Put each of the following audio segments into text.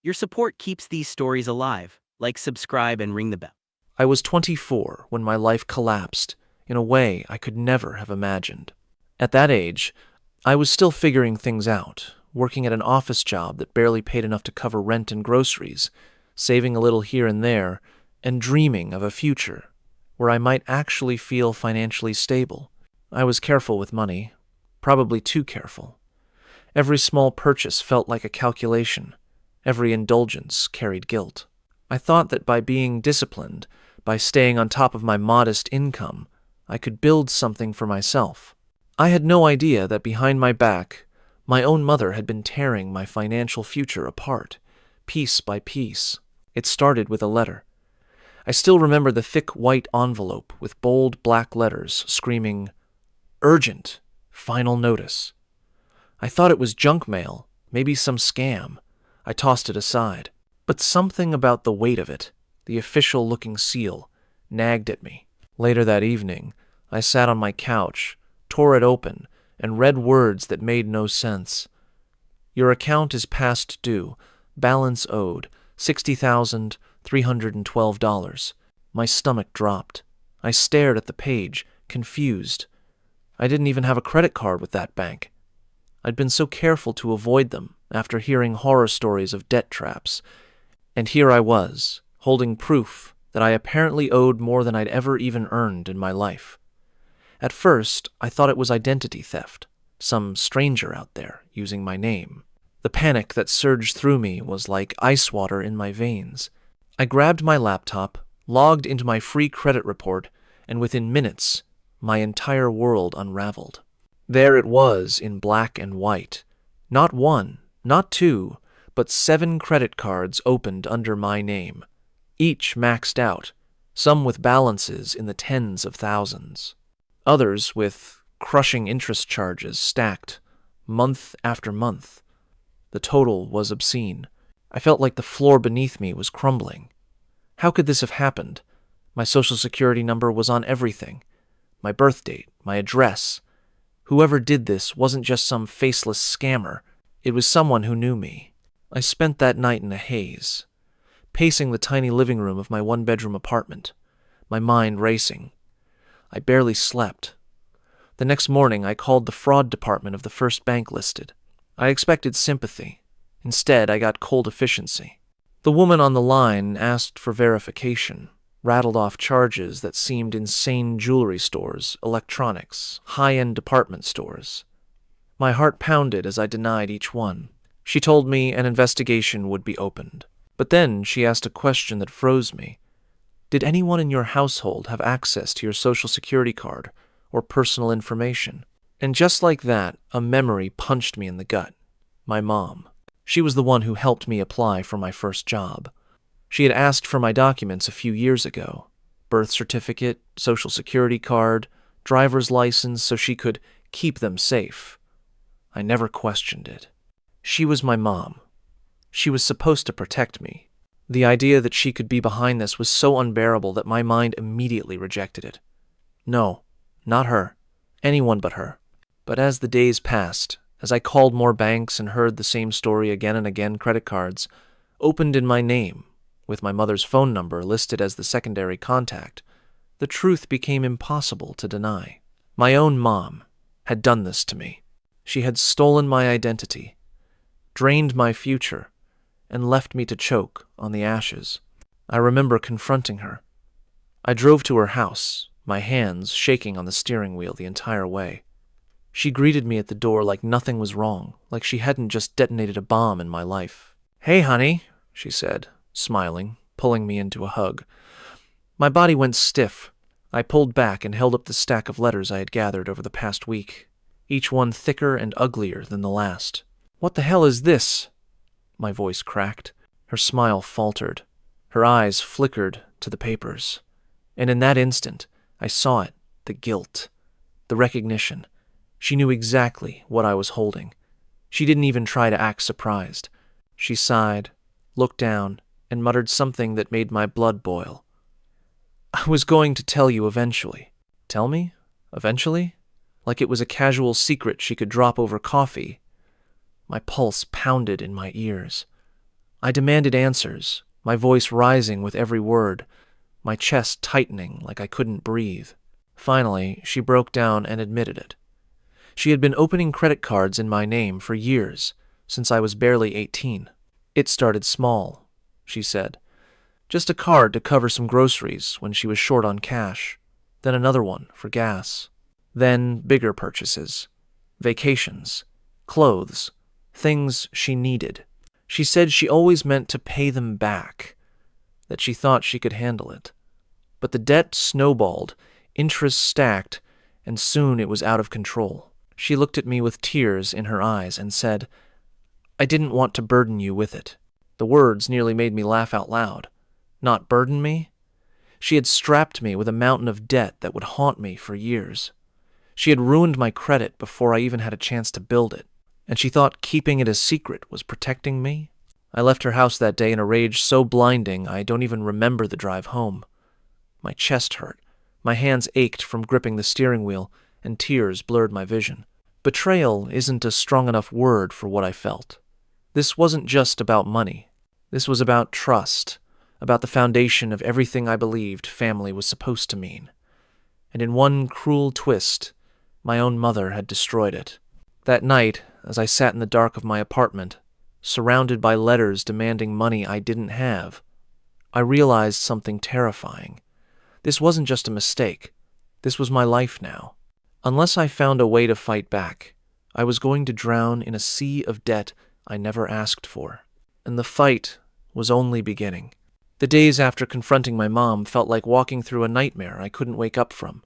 Your support keeps these stories alive. Like, subscribe, and ring the bell. I was 24 when my life collapsed in a way I could never have imagined. At that age, I was still figuring things out, working at an office job that barely paid enough to cover rent and groceries, saving a little here and there, and dreaming of a future where I might actually feel financially stable. I was careful with money, probably too careful. Every small purchase felt like a calculation. Every indulgence carried guilt. I thought that by being disciplined, by staying on top of my modest income, I could build something for myself. I had no idea that behind my back, my own mother had been tearing my financial future apart, piece by piece. It started with a letter. I still remember the thick white envelope with bold black letters screaming, "Urgent! Final notice." I thought it was junk mail, maybe some scam. I tossed it aside. But something about the weight of it, the official-looking seal, nagged at me. Later that evening, I sat on my couch, tore it open, and read words that made no sense. "Your account is past due. Balance owed. $60,312. My stomach dropped. I stared at the page, confused. I didn't even have a credit card with that bank. I'd been so careful to avoid them after hearing horror stories of debt traps. And here I was, holding proof that I apparently owed more than I'd ever even earned in my life. At first, I thought it was identity theft, some stranger out there using my name. The panic that surged through me was like ice water in my veins. I grabbed my laptop, logged into my free credit report, and within minutes, my entire world unraveled. There it was in black and white. Not one, not two, but 7 credit cards opened under my name, each maxed out, some with balances in the tens of thousands, others with crushing interest charges stacked, month after month. The total was obscene. I felt like the floor beneath me was crumbling. How could this have happened? My social security number was on everything. My birth date, my address. Whoever did this wasn't just some faceless scammer. It was someone who knew me. I spent that night in a haze, pacing the tiny living room of my one-bedroom apartment, my mind racing. I barely slept. The next morning, I called the fraud department of the first bank listed. I expected sympathy. Instead, I got cold efficiency. The woman on the line asked for verification, rattled off charges that seemed insane: jewelry stores, electronics, high-end department stores. My heart pounded as I denied each one. She told me an investigation would be opened. But then she asked a question that froze me. Did anyone in your household have access to your social security card or personal information? And just like that, a memory punched me in the gut. My mom. She was the one who helped me apply for my first job. She had asked for my documents a few years ago. Birth certificate, social security card, driver's license, so she could keep them safe. I never questioned it. She was my mom. She was supposed to protect me. The idea that she could be behind this was so unbearable that my mind immediately rejected it. No, not her. Anyone but her. But as the days passed, as I called more banks and heard the same story again and again, credit cards opened in my name, with my mother's phone number listed as the secondary contact, the truth became impossible to deny. My own mom had done this to me. She had stolen my identity, drained my future, and left me to choke on the ashes. I remember confronting her. I drove to her house, my hands shaking on the steering wheel the entire way. She greeted me at the door like nothing was wrong, like she hadn't just detonated a bomb in my life. "Hey, honey," she said, smiling, pulling me into a hug. My body went stiff. I pulled back and held up the stack of letters I had gathered over the past week, each one thicker and uglier than the last. "What the hell is this?" My voice cracked. Her smile faltered. Her eyes flickered to the papers. And in that instant, I saw it, the guilt, the recognition. She knew exactly what I was holding. She didn't even try to act surprised. She sighed, looked down, and muttered something that made my blood boil. "I was going to tell you eventually." Tell me? Eventually? Like it was a casual secret she could drop over coffee. My pulse pounded in my ears. I demanded answers, my voice rising with every word, my chest tightening like I couldn't breathe. Finally, she broke down and admitted it. She had been opening credit cards in my name for years, since I was barely 18. It started small, she said. Just a card to cover some groceries when she was short on cash, then another one for gas. Then bigger purchases, vacations, clothes, things she needed. She said she always meant to pay them back, that she thought she could handle it. But the debt snowballed, interest stacked, and soon it was out of control. She looked at me with tears in her eyes and said, "I didn't want to burden you with it." The words nearly made me laugh out loud. Not burden me? She had strapped me with a mountain of debt that would haunt me for years. She had ruined my credit before I even had a chance to build it, and she thought keeping it a secret was protecting me? I left her house that day in a rage so blinding I don't even remember the drive home. My chest hurt, my hands ached from gripping the steering wheel, and tears blurred my vision. Betrayal isn't a strong enough word for what I felt. This wasn't just about money. This was about trust, about the foundation of everything I believed family was supposed to mean. And in one cruel twist, my own mother had destroyed it. That night, as I sat in the dark of my apartment, surrounded by letters demanding money I didn't have, I realized something terrifying. This wasn't just a mistake. This was my life now. Unless I found a way to fight back, I was going to drown in a sea of debt I never asked for. And the fight was only beginning. The days after confronting my mom felt like walking through a nightmare I couldn't wake up from.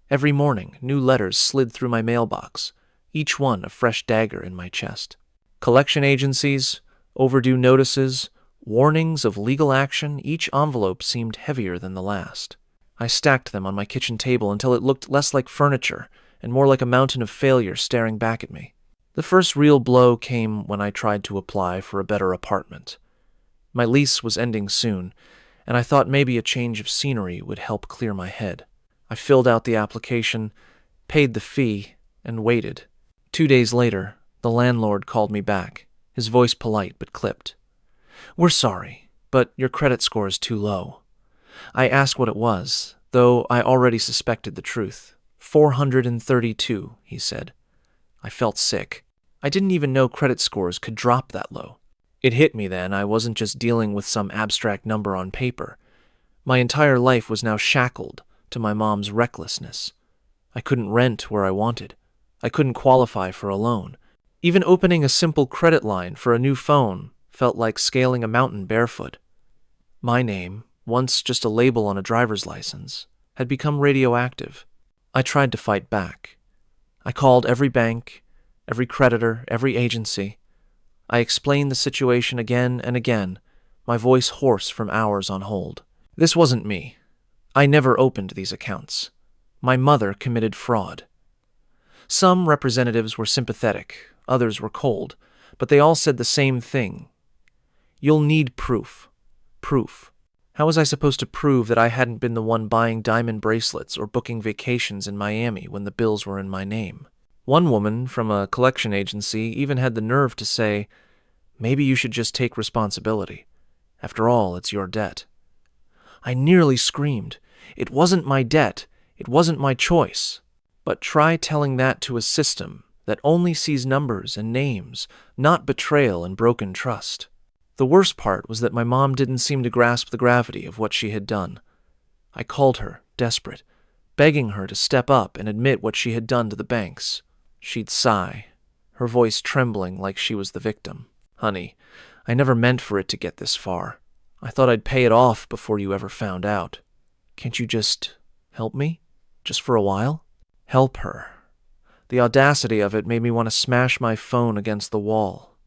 Every morning, new letters slid through my mailbox, each one a fresh dagger in my chest. Collection agencies, overdue notices, warnings of legal action, each envelope seemed heavier than the last. I stacked them on my kitchen table until it looked less like furniture and more like a mountain of failure staring back at me. The first real blow came when I tried to apply for a better apartment. My lease was ending soon, and I thought maybe a change of scenery would help clear my head. I filled out the application, paid the fee, and waited. 2 days later, the landlord called me back, his voice polite but clipped. "We're sorry, but your credit score is too low." I asked what it was, though I already suspected the truth. 432, he said. I felt sick. I didn't even know credit scores could drop that low. It hit me then I wasn't just dealing with some abstract number on paper. My entire life was now shackled to my mom's recklessness. I couldn't rent where I wanted. I couldn't qualify for a loan. Even opening a simple credit line for a new phone felt like scaling a mountain barefoot. My name, once just a label on a driver's license, had become radioactive. I tried to fight back. I called every bank, every creditor, every agency. I explained the situation again and again, my voice hoarse from hours on hold. This wasn't me. I never opened these accounts. My mother committed fraud. Some representatives were sympathetic, others were cold, but they all said the same thing. You'll need proof. Proof. How was I supposed to prove that I hadn't been the one buying diamond bracelets or booking vacations in Miami when the bills were in my name? One woman from a collection agency even had the nerve to say, "Maybe you should just take responsibility. After all, it's your debt." I nearly screamed. It wasn't my debt. It wasn't my choice. But try telling that to a system that only sees numbers and names, not betrayal and broken trust. The worst part was that my mom didn't seem to grasp the gravity of what she had done. I called her, desperate, begging her to step up and admit what she had done to the banks. She'd sigh, her voice trembling like she was the victim. "Honey, I never meant for it to get this far. I thought I'd pay it off before you ever found out. Can't you just help me? Just for a while?" Help her. The audacity of it made me want to smash my phone against the wall.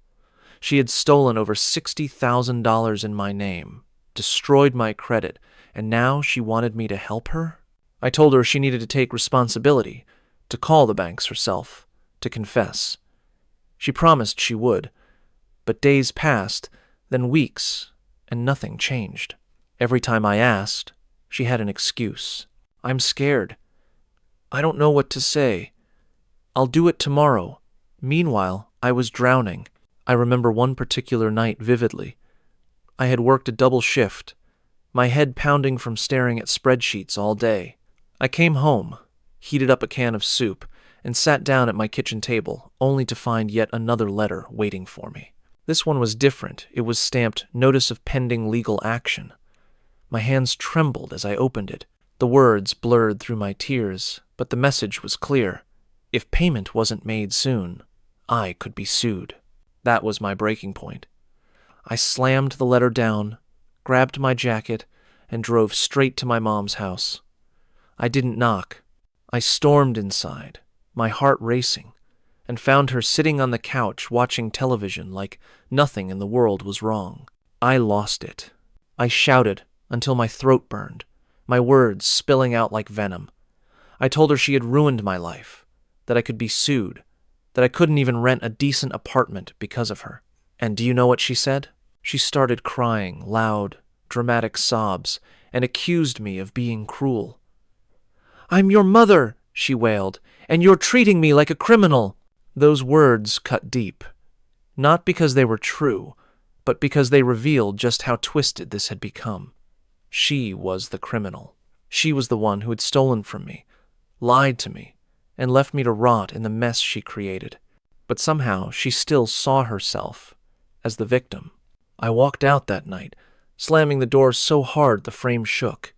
She had stolen over $60,000 in my name, destroyed my credit, and now she wanted me to help her? I told her she needed to take responsibility, to call the banks herself, to confess. She promised she would, but days passed, then weeks, and nothing changed. Every time I asked, she had an excuse. "I'm scared. I don't know what to say. I'll do it tomorrow." Meanwhile, I was drowning. I remember one particular night vividly. I had worked a double shift, my head pounding from staring at spreadsheets all day. I came home, heated up a can of soup, and sat down at my kitchen table, only to find yet another letter waiting for me. This one was different. It was stamped "Notice of Pending Legal Action." My hands trembled as I opened it. The words blurred through my tears, but the message was clear. If payment wasn't made soon, I could be sued. That was my breaking point. I slammed the letter down, grabbed my jacket, and drove straight to my mom's house. I didn't knock. I stormed inside, my heart racing, and found her sitting on the couch watching television like nothing in the world was wrong. I lost it. I shouted until my throat burned, my words spilling out like venom. I told her she had ruined my life, that I could be sued, that I couldn't even rent a decent apartment because of her. And do you know what she said? She started crying, loud, dramatic sobs, and accused me of being cruel. "I'm your mother," she wailed, "and you're treating me like a criminal." Those words cut deep, not because they were true, but because they revealed just how twisted this had become. She was the criminal. She was the one who had stolen from me, lied to me, and left me to rot in the mess she created. But somehow she still saw herself as the victim. I walked out that night, slamming the door so hard the frame shook.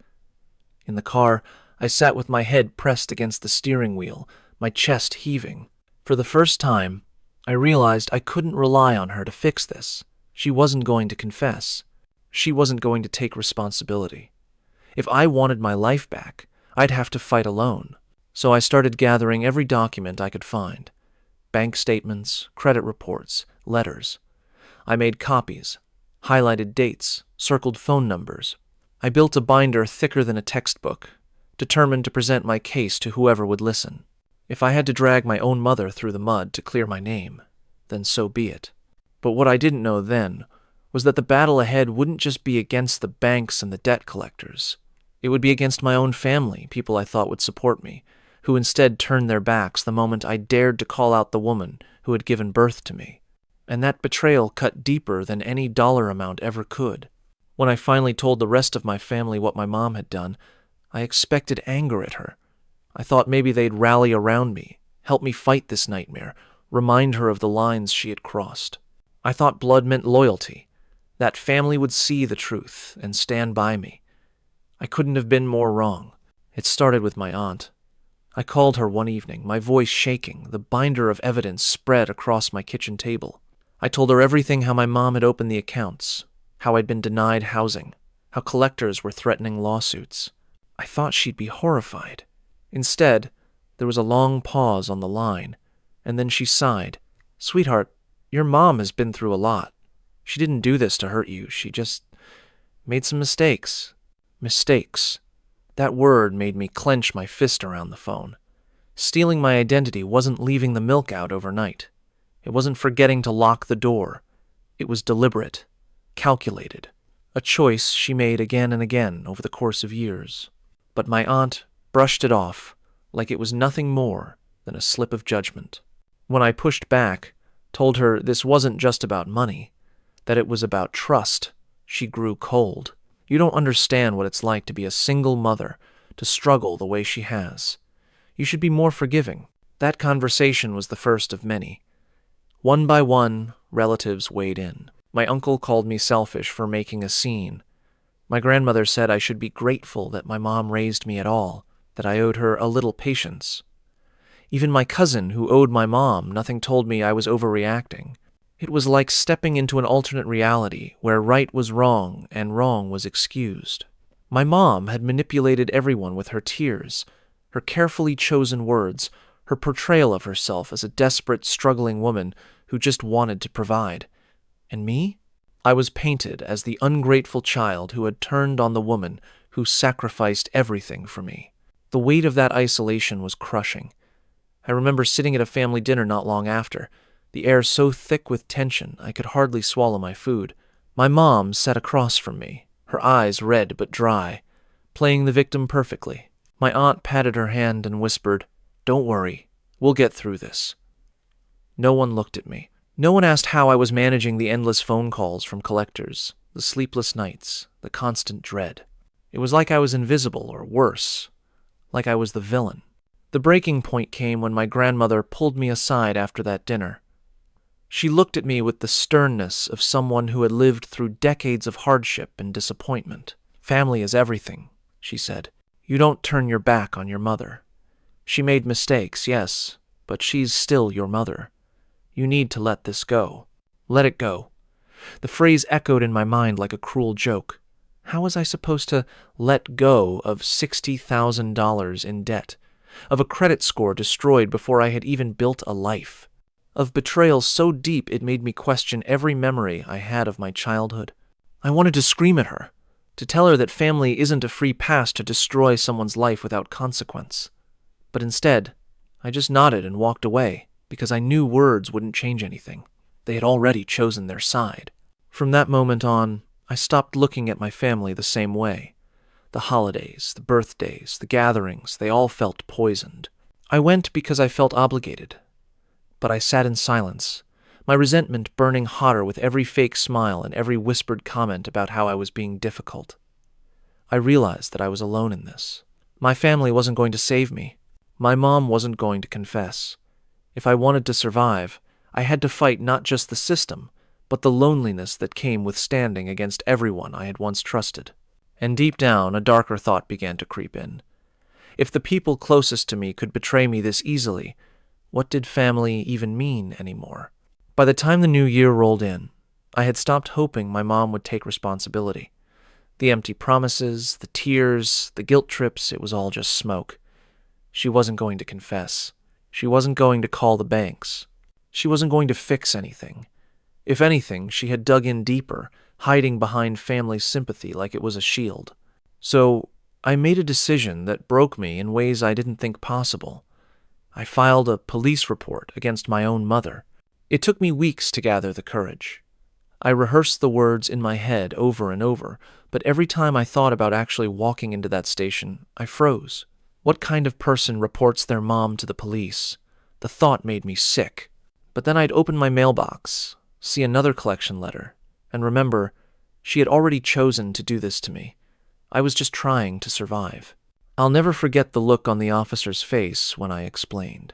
In the car, I sat with my head pressed against the steering wheel, my chest heaving. For the first time, I realized I couldn't rely on her to fix this. She wasn't going to confess. She wasn't going to take responsibility. If I wanted my life back, I'd have to fight alone. So I started gathering every document I could find. Bank statements, credit reports, letters. I made copies, highlighted dates, circled phone numbers. I built a binder thicker than a textbook, determined to present my case to whoever would listen. If I had to drag my own mother through the mud to clear my name, then so be it. But what I didn't know then was that the battle ahead wouldn't just be against the banks and the debt collectors. It would be against my own family, people I thought would support me, who instead turned their backs the moment I dared to call out the woman who had given birth to me. And that betrayal cut deeper than any dollar amount ever could. When I finally told the rest of my family what my mom had done, I expected anger at her. I thought maybe they'd rally around me, help me fight this nightmare, remind her of the lines she had crossed. I thought blood meant loyalty, that family would see the truth and stand by me. I couldn't have been more wrong. It started with my aunt. I called her one evening, my voice shaking, the binder of evidence spread across my kitchen table. I told her everything: how my mom had opened the accounts, how I'd been denied housing, how collectors were threatening lawsuits. I thought she'd be horrified. Instead, there was a long pause on the line, and then she sighed. "Sweetheart, your mom has been through a lot. She didn't do this to hurt you. She just made some mistakes." Mistakes. That word made me clench my fist around the phone. Stealing my identity wasn't leaving the milk out overnight. It wasn't forgetting to lock the door. It was deliberate, calculated, a choice she made again and again over the course of years. But my aunt brushed it off like it was nothing more than a slip of judgment. When I pushed back, told her this wasn't just about money, that it was about trust, she grew cold. "You don't understand what it's like to be a single mother, to struggle the way she has. You should be more forgiving." That conversation was the first of many. One by one, relatives weighed in. My uncle called me selfish for making a scene. My grandmother said I should be grateful that my mom raised me at all, that I owed her a little patience. Even my cousin, who owed my mom nothing, told me I was overreacting. It was like stepping into an alternate reality where right was wrong and wrong was excused. My mom had manipulated everyone with her tears, her carefully chosen words, her portrayal of herself as a desperate, struggling woman who just wanted to provide. And me? I was painted as the ungrateful child who had turned on the woman who sacrificed everything for me. The weight of that isolation was crushing. I remember sitting at a family dinner not long after, the air so thick with tension I could hardly swallow my food. My mom sat across from me, her eyes red but dry, playing the victim perfectly. My aunt patted her hand and whispered, "Don't worry, we'll get through this." No one looked at me. No one asked how I was managing the endless phone calls from collectors, the sleepless nights, the constant dread. It was like I was invisible, or worse, like I was the villain. The breaking point came when my grandmother pulled me aside after that dinner. She looked at me with the sternness of someone who had lived through decades of hardship and disappointment. "Family is everything," she said. "You don't turn your back on your mother. She made mistakes, yes, but she's still your mother. You need to let this go. Let it go." The phrase echoed in my mind like a cruel joke. How was I supposed to let go of $60,000 in debt, of a credit score destroyed before I had even built a life, of betrayal so deep it made me question every memory I had of my childhood? I wanted to scream at her, to tell her that family isn't a free pass to destroy someone's life without consequence. But instead, I just nodded and walked away because I knew words wouldn't change anything. They had already chosen their side. From that moment on, I stopped looking at my family the same way. The holidays, the birthdays, the gatherings, they all felt poisoned. I went because I felt obligated. But I sat in silence, my resentment burning hotter with every fake smile and every whispered comment about how I was being difficult. I realized that I was alone in this. My family wasn't going to save me. My mom wasn't going to confess. If I wanted to survive, I had to fight not just the system, but the loneliness that came with standing against everyone I had once trusted. And deep down, a darker thought began to creep in. If the people closest to me could betray me this easily, what did family even mean anymore? By the time the new year rolled in, I had stopped hoping my mom would take responsibility. The empty promises, the tears, the guilt trips, it was all just smoke. She wasn't going to confess. She wasn't going to call the banks. She wasn't going to fix anything. If anything, she had dug in deeper, hiding behind family sympathy like it was a shield. So I made a decision that broke me in ways I didn't think possible. I filed a police report against my own mother. It took me weeks to gather the courage. I rehearsed the words in my head over and over, but every time I thought about actually walking into that station, I froze. What kind of person reports their mom to the police? The thought made me sick. But then I'd open my mailbox, see another collection letter, and remember, she had already chosen to do this to me. I was just trying to survive. I'll never forget the look on the officer's face when I explained.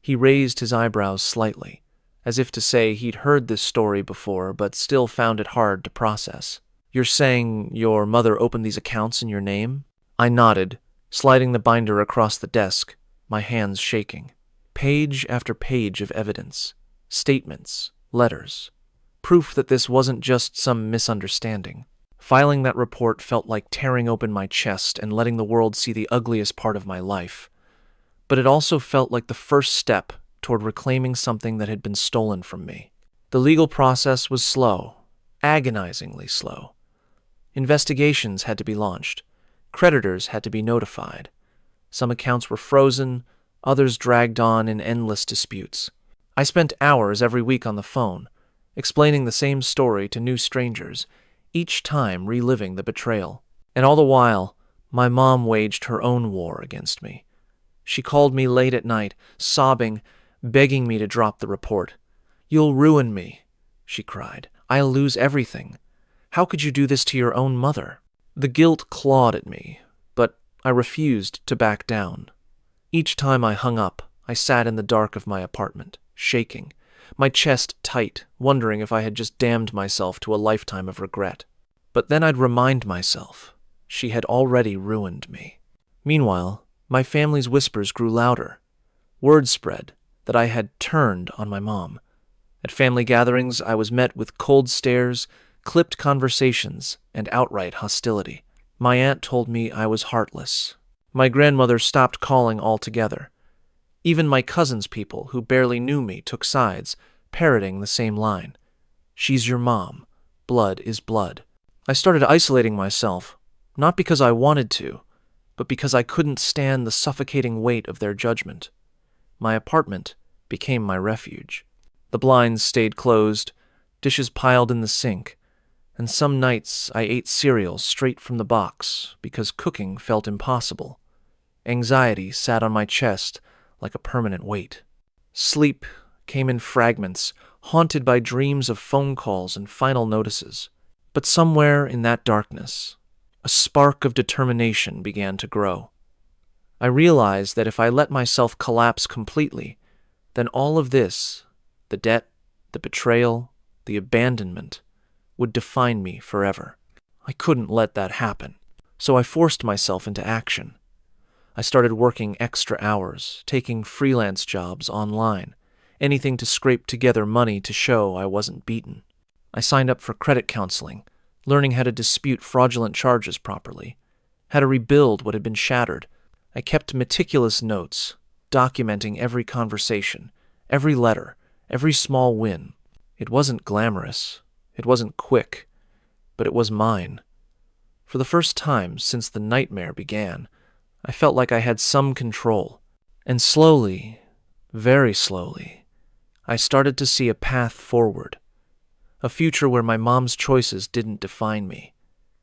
He raised his eyebrows slightly, as if to say he'd heard this story before but still found it hard to process. "You're saying your mother opened these accounts in your name?" I nodded, sliding the binder across the desk, my hands shaking. Page after page of evidence, statements, letters, proof that this wasn't just some misunderstanding. Filing that report felt like tearing open my chest and letting the world see the ugliest part of my life. But it also felt like the first step toward reclaiming something that had been stolen from me. The legal process was slow, agonizingly slow. Investigations had to be launched. Creditors had to be notified. Some accounts were frozen, others dragged on in endless disputes. I spent hours every week on the phone, explaining the same story to new strangers, each time reliving the betrayal. And all the while, my mom waged her own war against me. She called me late at night, sobbing, begging me to drop the report. "You'll ruin me," she cried. "I'll lose everything. How could you do this to your own mother?" The guilt clawed at me, but I refused to back down. Each time I hung up, I sat in the dark of my apartment, shaking, my chest tight, wondering if I had just damned myself to a lifetime of regret. But then I'd remind myself, she had already ruined me. Meanwhile, my family's whispers grew louder. Word spread that I had turned on my mom. At family gatherings, I was met with cold stares, clipped conversations, and outright hostility. My aunt told me I was heartless. My grandmother stopped calling altogether. Even my cousin's people, who barely knew me, took sides, parroting the same line. "She's your mom. Blood is blood." I started isolating myself, not because I wanted to, but because I couldn't stand the suffocating weight of their judgment. My apartment became my refuge. The blinds stayed closed, dishes piled in the sink, and some nights I ate cereal straight from the box because cooking felt impossible. Anxiety sat on my chest like a permanent weight. Sleep came in fragments, haunted by dreams of phone calls and final notices. But somewhere in that darkness, a spark of determination began to grow. I realized that if I let myself collapse completely, then all of this, the debt, the betrayal, the abandonment, would define me forever. I couldn't let that happen, so I forced myself into action. I started working extra hours, taking freelance jobs online, anything to scrape together money to show I wasn't beaten. I signed up for credit counseling, learning how to dispute fraudulent charges properly, how to rebuild what had been shattered. I kept meticulous notes, documenting every conversation, every letter, every small win. It wasn't glamorous, it wasn't quick, but it was mine. For the first time since the nightmare began, I felt like I had some control. And slowly, very slowly, I started to see a path forward. A future where my mom's choices didn't define me.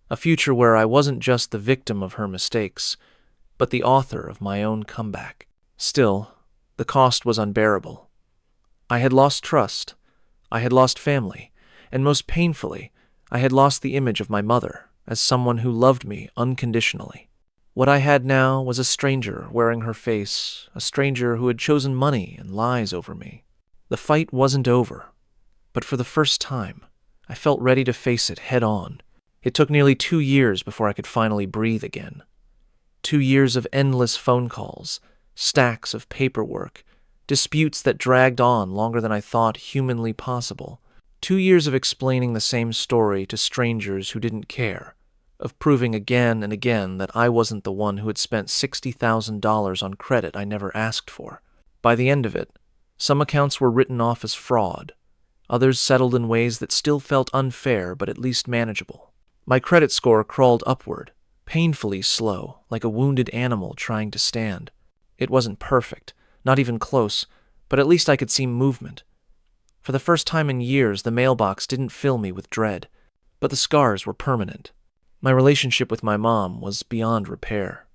A future where I wasn't just the victim of her mistakes, but the author of my own comeback. Still, the cost was unbearable. I had lost trust. I had lost family. And most painfully, I had lost the image of my mother as someone who loved me unconditionally. What I had now was a stranger wearing her face, a stranger who had chosen money and lies over me. The fight wasn't over, but for the first time, I felt ready to face it head on. It took nearly 2 years before I could finally breathe again. 2 years of endless phone calls, stacks of paperwork, disputes that dragged on longer than I thought humanly possible. 2 years of explaining the same story to strangers who didn't care, of proving again and again that I wasn't the one who had spent $60,000 on credit I never asked for. By the end of it, some accounts were written off as fraud. Others settled in ways that still felt unfair but at least manageable. My credit score crawled upward, painfully slow, like a wounded animal trying to stand. It wasn't perfect, not even close, but at least I could see movement. For the first time in years, the mailbox didn't fill me with dread, but the scars were permanent. My relationship with my mom was beyond repair.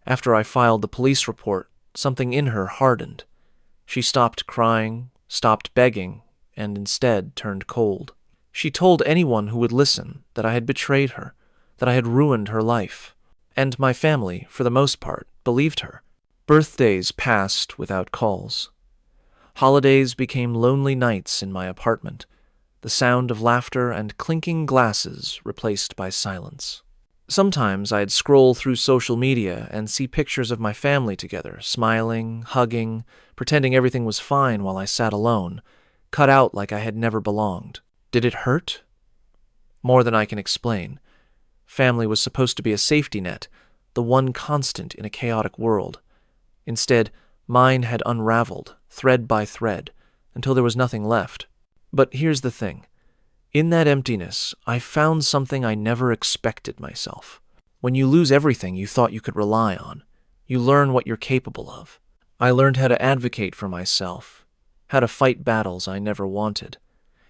After I filed the police report, something in her hardened. She stopped crying, stopped begging, and instead turned cold. She told anyone who would listen that I had betrayed her, that I had ruined her life. And my family, for the most part, believed her. Birthdays passed without calls. Holidays became lonely nights in my apartment, the sound of laughter and clinking glasses replaced by silence. Sometimes I'd scroll through social media and see pictures of my family together, smiling, hugging, pretending everything was fine while I sat alone, cut out like I had never belonged. Did it hurt? More than I can explain. Family was supposed to be a safety net, the one constant in a chaotic world. Instead, mine had unraveled, thread by thread, until there was nothing left. But here's the thing. In that emptiness, I found something I never expected myself. When you lose everything you thought you could rely on, you learn what you're capable of. I learned how to advocate for myself, how to fight battles I never wanted,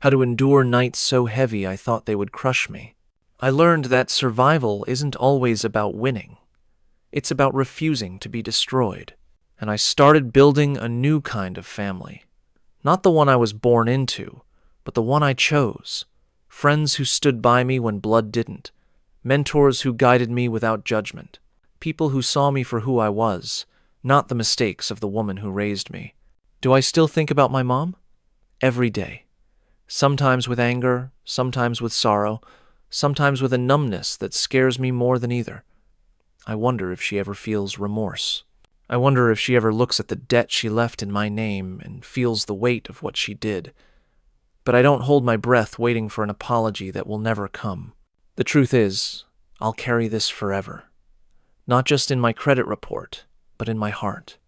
how to endure nights so heavy I thought they would crush me. I learned that survival isn't always about winning. It's about refusing to be destroyed. And I started building a new kind of family. Not the one I was born into, but the one I chose. Friends who stood by me when blood didn't. Mentors who guided me without judgment. People who saw me for who I was, not the mistakes of the woman who raised me. Do I still think about my mom? Every day. Sometimes with anger, sometimes with sorrow, sometimes with a numbness that scares me more than either. I wonder if she ever feels remorse. I wonder if she ever looks at the debt she left in my name and feels the weight of what she did. But I don't hold my breath waiting for an apology that will never come. The truth is, I'll carry this forever. Not just in my credit report, but in my heart.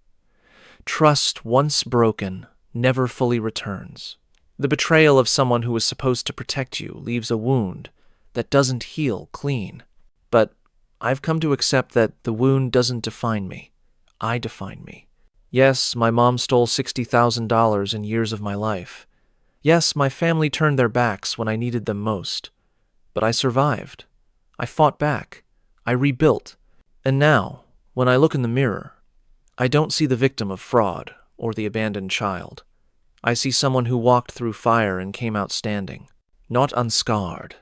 Trust, once broken, never fully returns. The betrayal of someone who was supposed to protect you leaves a wound that doesn't heal clean. But I've come to accept that the wound doesn't define me. I define me. Yes, my mom stole $60,000 in years of my life. Yes, my family turned their backs when I needed them most. But I survived. I fought back. I rebuilt. And now, when I look in the mirror, I don't see the victim of fraud or the abandoned child. I see someone who walked through fire and came out standing. Not unscarred.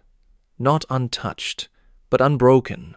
not untouched, but unbroken.